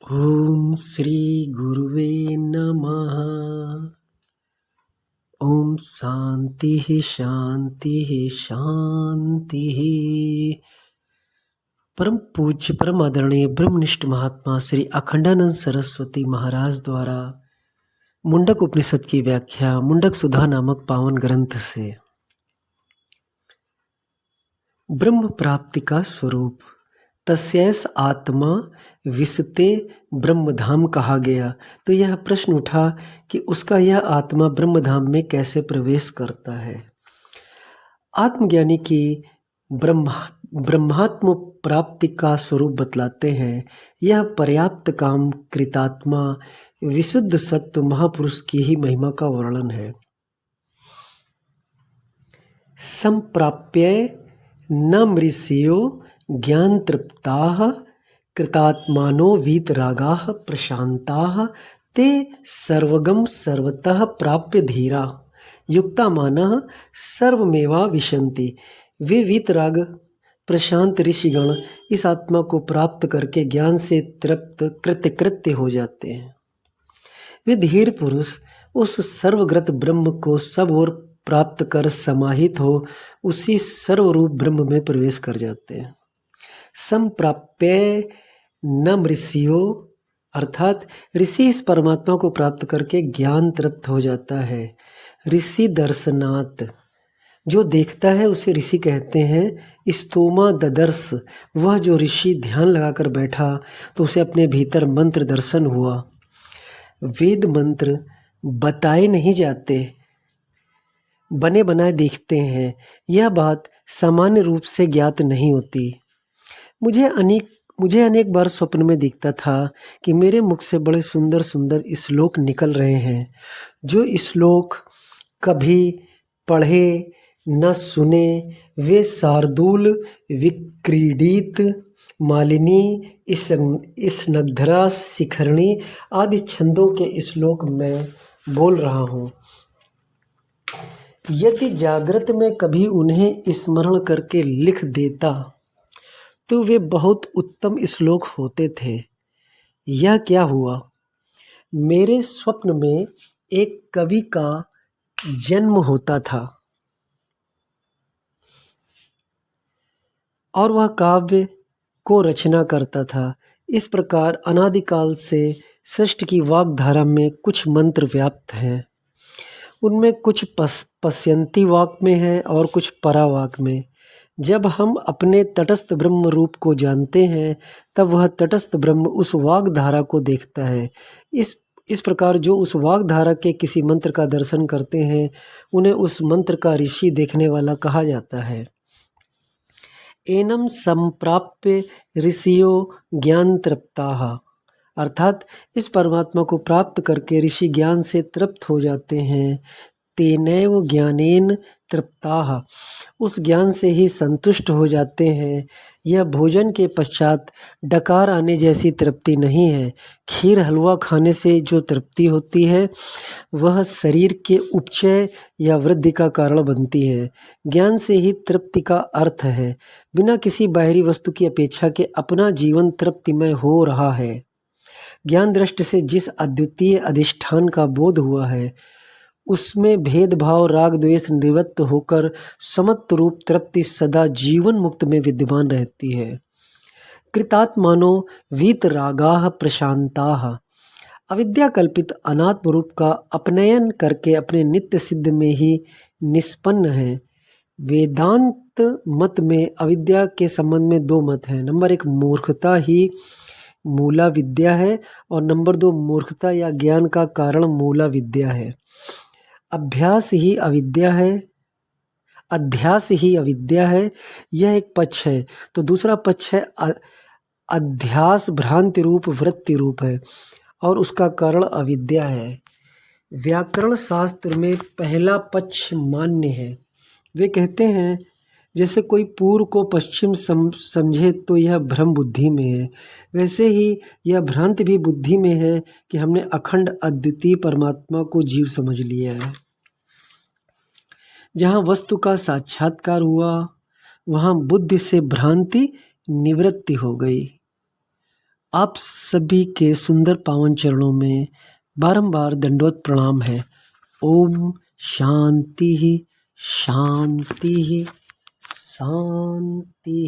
ओम श्री गुरुवे नमः। ओम शांति शांति शांति। परम पूज्य परम आदरणीय ब्रह्मनिष्ठ महात्मा श्री अखंडानंद सरस्वती महाराज द्वारा मुंडक उपनिषद की व्याख्या मुंडक सुधा नामक पावन ग्रंथ से। ब्रह्म प्राप्ति का स्वरूप। तस्यैस आत्मा विशते ब्रह्मधाम कहा गया। तो यह प्रश्न उठा कि उसका यह आत्मा ब्रह्मधाम में कैसे प्रवेश करता है। आत्मज्ञानी की ब्रह्मात्म प्राप्ति का स्वरूप बतलाते हैं। यह पर्याप्त काम कृतात्मा विशुद्ध सत्व महापुरुष की ही महिमा का वर्णन है। संप्राप्य न मृषियो ज्ञान तृप्ताः कृतात्मानो वीतरागाः प्रशांताः ते सर्वगम सर्वतः प्राप्य धीरा युक्तामानः सर्वमेवा विशन्ति। वे वीतराग प्रशांत ऋषिगण इस आत्मा को प्राप्त करके ज्ञान से तृप्त कृत्य हो जाते हैं। वे धीर पुरुष उस सर्वगत ब्रह्म को सब ओर प्राप्त कर समाहित हो उसी सर्वरूप ब्रह्म में प्रवेश कर जाते हैं। संप्राप्य न मृषियो अर्थात ऋषि इस परमात्मा को प्राप्त करके ज्ञान तृप्त हो जाता है। ऋषि दर्शनात् जो देखता है उसे ऋषि कहते हैं। स्तोमा ददर्श वह जो ऋषि ध्यान लगाकर बैठा तो उसे अपने भीतर मंत्र दर्शन हुआ। वेद मंत्र बताए नहीं जाते, बने बनाए दिखते हैं। यह बात सामान्य रूप से ज्ञात नहीं होती। मुझे अनेक बार स्वप्न में दिखता था कि मेरे मुख से बड़े सुंदर सुंदर श्लोक निकल रहे हैं। जो श्लोक कभी पढ़े न सुने वे शार्दूल विक्रीडित मालिनी स्नग्धरा शिखरणी आदि छंदों के श्लोक मैं बोल रहा हूँ। यदि जागृत में कभी उन्हें स्मरण करके लिख देता तो वे बहुत उत्तम श्लोक होते थे। यह क्या हुआ? मेरे स्वप्न में एक कवि का जन्म होता था और वह काव्य को रचना करता था। इस प्रकार अनादिकाल से सृष्टि की वाग्धारा में कुछ मंत्र व्याप्त हैं। उनमें कुछ पश्यंती वाक में है और कुछ परावाक में। जब हम अपने तटस्थ ब्रह्म रूप को जानते हैं तब वह तटस्थ ब्रह्म उस वाग्धारा को देखता है। इस प्रकार जो उस वाग्धारा के किसी मंत्र का दर्शन करते हैं उन्हें उस मंत्र का ऋषि देखने वाला कहा जाता है। एनम संप्राप्य ऋषियो ज्ञान तृप्ताः अर्थात इस परमात्मा को प्राप्त करके ऋषि ज्ञान से तृप्त हो जाते हैं। तेनैव ज्ञानेन तृप्ताः उस ज्ञान से ही संतुष्ट हो जाते हैं। यह भोजन के पश्चात डकार आने जैसी तृप्ति नहीं है। खीर हलवा खाने से जो तृप्ति होती है वह शरीर के उपचय या वृद्धि का कारण बनती है। ज्ञान से ही तृप्ति का अर्थ है। बिना किसी बाहरी वस्तु की अपेक्षा के अपना जीवन तृप्तिमय हो रहा है। ज्ञान दृष्टि से जिस अद्वितीय अधिष्ठान का बोध हुआ है उसमें भेदभाव राग द्वेष निवृत्त होकर समत्व रूप तृप्ति सदा जीवन मुक्त में विद्यमान रहती है। कृतात्मानो वीतरागाः प्रशांताः अविद्या कल्पित अनात्म रूप का अपनयन करके अपने नित्य सिद्ध में ही निष्पन्न है। वेदांत मत में अविद्या के संबंध में दो मत हैं। नंबर 1 मूर्खता ही मूला विद्या है और नंबर 2 मूर्खता या ज्ञान का कारण मूला विद्या है। अध्यास ही अविद्या है। यह एक पक्ष है। तो दूसरा पक्ष है अध्यास भ्रांति रूप वृत्ति रूप है और उसका कारण अविद्या है। व्याकरण शास्त्र में पहला पक्ष मान्य है। वे कहते हैं जैसे कोई पूर्व को पश्चिम समझे तो यह भ्रम बुद्धि में है, वैसे ही यह भ्रांति भी बुद्धि में है कि हमने अखंड अद्वितीय परमात्मा को जीव समझ लिया है। जहाँ वस्तु का साक्षात्कार हुआ वहाँ बुद्धि से भ्रांति निवृत्ति हो गई। आप सभी के सुंदर पावन चरणों में बारंबार दंडवत प्रणाम है। ओम शांति शांति शांति।